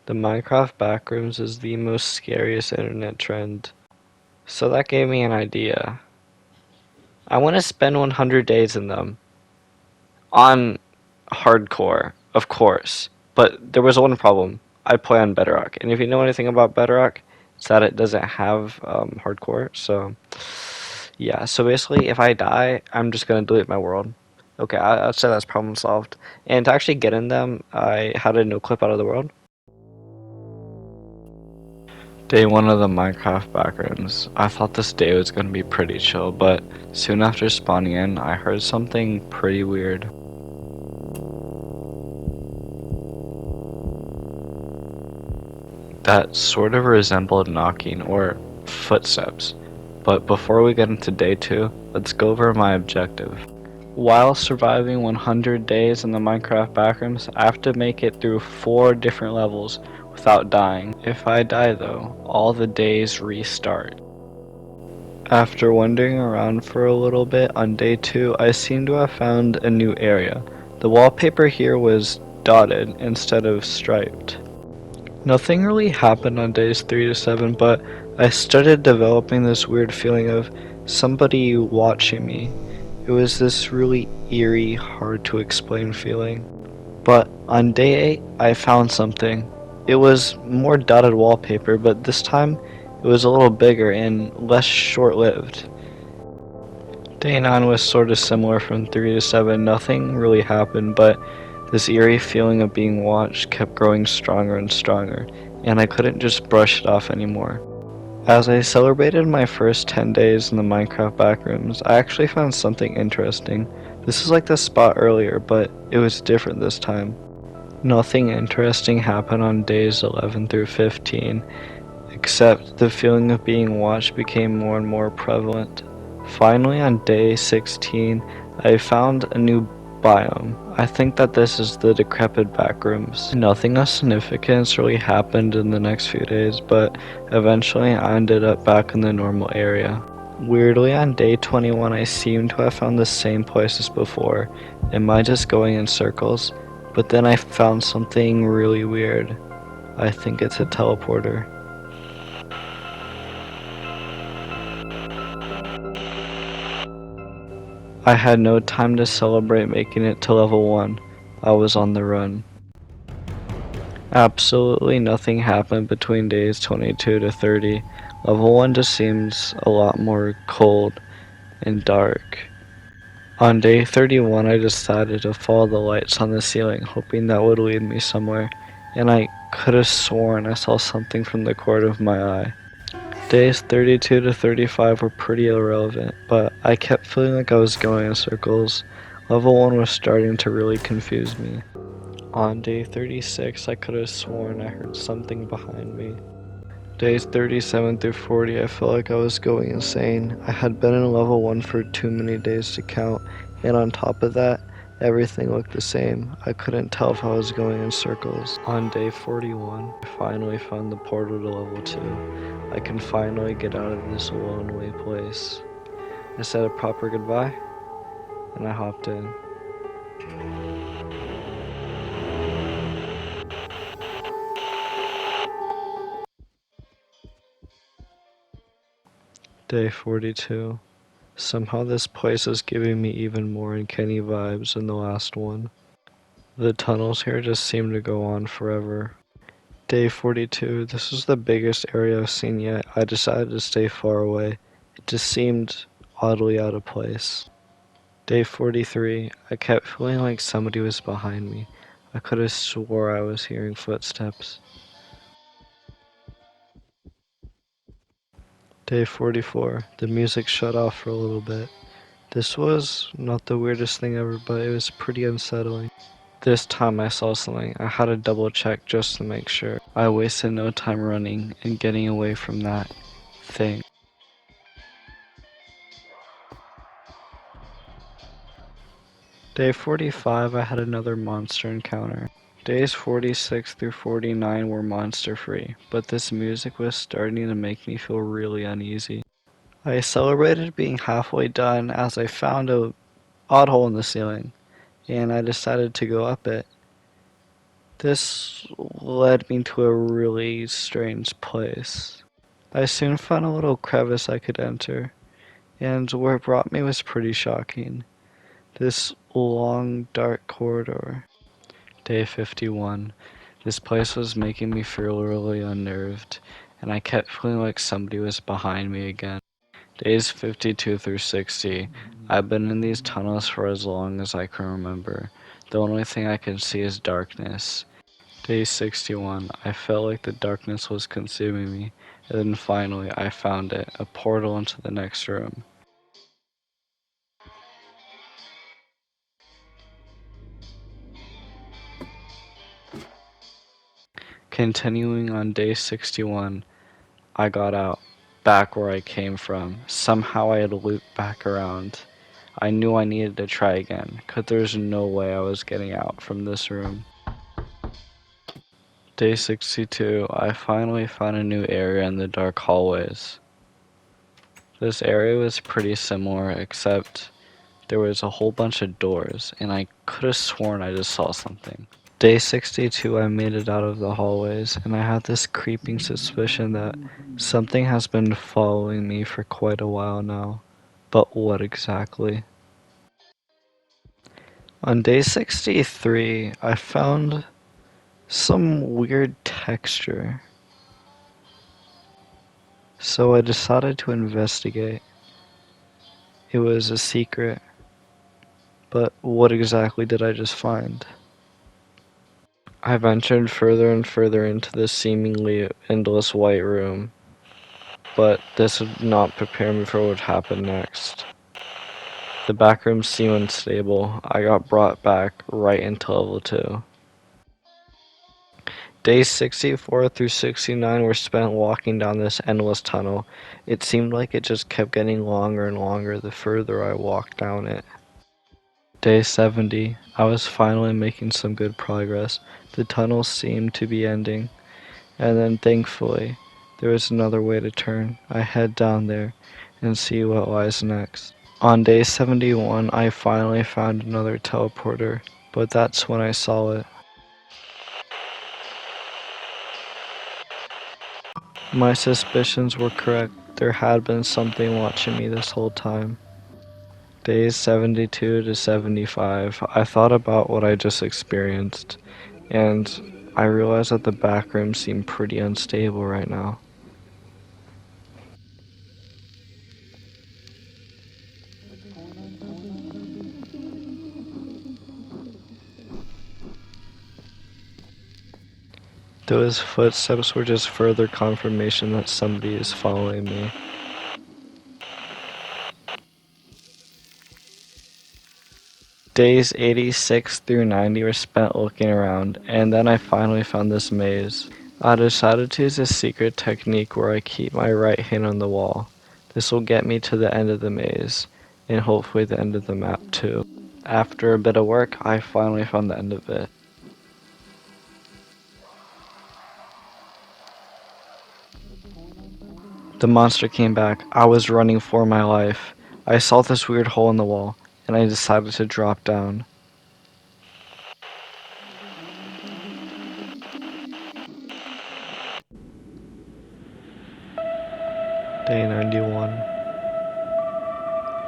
The Minecraft Backrooms is the most scariest internet trend. So that gave me an idea. I want to spend 100 days in them. On hardcore, of course. But there was one problem. I play on Bedrock. And if you know anything about Bedrock, it's that it doesn't have hardcore. So, yeah. So basically, if I die, I'm just going to delete my world. Okay, I'd say that's problem solved. And to actually get in them, I had a no clip out of the world. Day one of the Minecraft backrooms. I thought this day was going to be pretty chill, but soon after spawning in, I heard something pretty weird. That sort of resembled knocking or footsteps. But before we get into day two, let's go over my objective. While surviving 100 days in the Minecraft backrooms, I have to make it through 4 different levels without dying. If I die though, all the days restart. After wandering around for a little bit on day 2, I seem to have found a new area. The wallpaper here was dotted instead of striped. Nothing really happened on days 3 to 7, but I started developing this weird feeling of somebody watching me. It was this really eerie, hard to explain feeling. But on day 8, I found something. It was more dotted wallpaper, but this time it was a little bigger and less short-lived. Day 9 was sort of similar from 3 to 7. Nothing really happened, but this eerie feeling of being watched kept growing stronger and stronger, and I couldn't just brush it off anymore. As I celebrated my first 10 days in the Minecraft backrooms, I actually found something interesting. This is like the spot earlier, but it was different this time. Nothing interesting happened on days 11 through 15, except the feeling of being watched became more and more prevalent. Finally, on day 16, I found a new biome. I think that this is the decrepit backrooms. Nothing of significance really happened in the next few days, but eventually I ended up back in the normal area. Weirdly, on day 21, I seem to have found the same place as before. Am I just going in circles? But then I found something really weird. I think it's a teleporter. I had no time to celebrate making it to level 1. I was on the run. Absolutely nothing happened between days 22 to 30. Level 1 just seems a lot more cold and dark. On day 31, I decided to follow the lights on the ceiling, hoping that would lead me somewhere, and I could have sworn I saw something from the corner of my eye. Days 32 to 35 were pretty irrelevant, but I kept feeling like I was going in circles. Level 1 was starting to really confuse me. On day 36, I could have sworn I heard something behind me. Days 37 through 40, I felt like I was going insane. I had been in level 1 for too many days to count, and on top of that, everything looked the same. I couldn't tell if I was going in circles. On day 41, I finally found the portal to level 2. I can finally get out of this lonely place. I said a proper goodbye, and I hopped in. Day 42. Somehow this place is giving me even more uncanny vibes than the last one. The tunnels here just seem to go on forever. Day 42. This is the biggest area I've seen yet. I decided to stay far away. It just seemed oddly out of place. Day 43. I kept feeling like somebody was behind me. I could have swore I was hearing footsteps. Day 44. The music shut off for a little bit. This was not the weirdest thing ever, but it was pretty unsettling. This time I saw something. I had to double check just to make sure. I wasted no time running and getting away from that thing. Day 45, I had another monster encounter. Days 46 through 49 were monster free, but this music was starting to make me feel really uneasy. I celebrated being halfway done as I found a odd hole in the ceiling, and I decided to go up it. This led me to a really strange place. I soon found a little crevice I could enter, and where it brought me was pretty shocking. This long, dark corridor. Day 51. This place was making me feel really unnerved, and I kept feeling like somebody was behind me again. Days 52 through 60. I've been in these tunnels for as long as I can remember. The only thing I can see is darkness. Day 61. I felt like the darkness was consuming me, and then finally I found it, a portal into the next room. Continuing on day 61, I got out, back where I came from. Somehow I had looped back around. I knew I needed to try again, 'cause there's no way I was getting out from this room. Day 62, I finally found a new area in the dark hallways. This area was pretty similar, except there was a whole bunch of doors, and I could have sworn I just saw something. Day 62, I made it out of the hallways, and I had this creeping suspicion that something has been following me for quite a while now. But what exactly? On day 63, I found some weird texture. So I decided to investigate. It was a secret, but what exactly did I just find? I ventured further and further into this seemingly endless white room, but this would not prepare me for what would happen next. The backrooms seemed unstable. I got brought back right into level 2. Days 64 through 69 were spent walking down this endless tunnel. It seemed like it just kept getting longer and longer the further I walked down it. Day 70. I was finally making some good progress. The tunnel seemed to be ending. And then thankfully, there was another way to turn. I head down there and see what lies next. On day 71, I finally found another teleporter, but that's when I saw it. My suspicions were correct. There had been something watching me this whole time. Days 72 to 75, I thought about what I just experienced, and I realized that the back room seemed pretty unstable right now. Those footsteps were just further confirmation that somebody is following me. Days 86 through 90 were spent looking around, and then I finally found this maze. I decided to use a secret technique where I keep my right hand on the wall. This will get me to the end of the maze, and hopefully the end of the map too. After a bit of work, I finally found the end of it. The monster came back. I was running for my life. I saw this weird hole in the wall, and I decided to drop down. Day 91.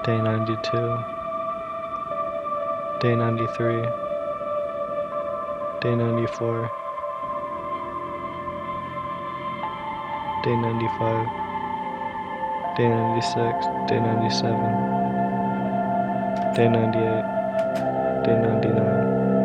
Day 92. Day 93. Day 94. Day 95. Day 96. Day 97. Day 98. Day 99.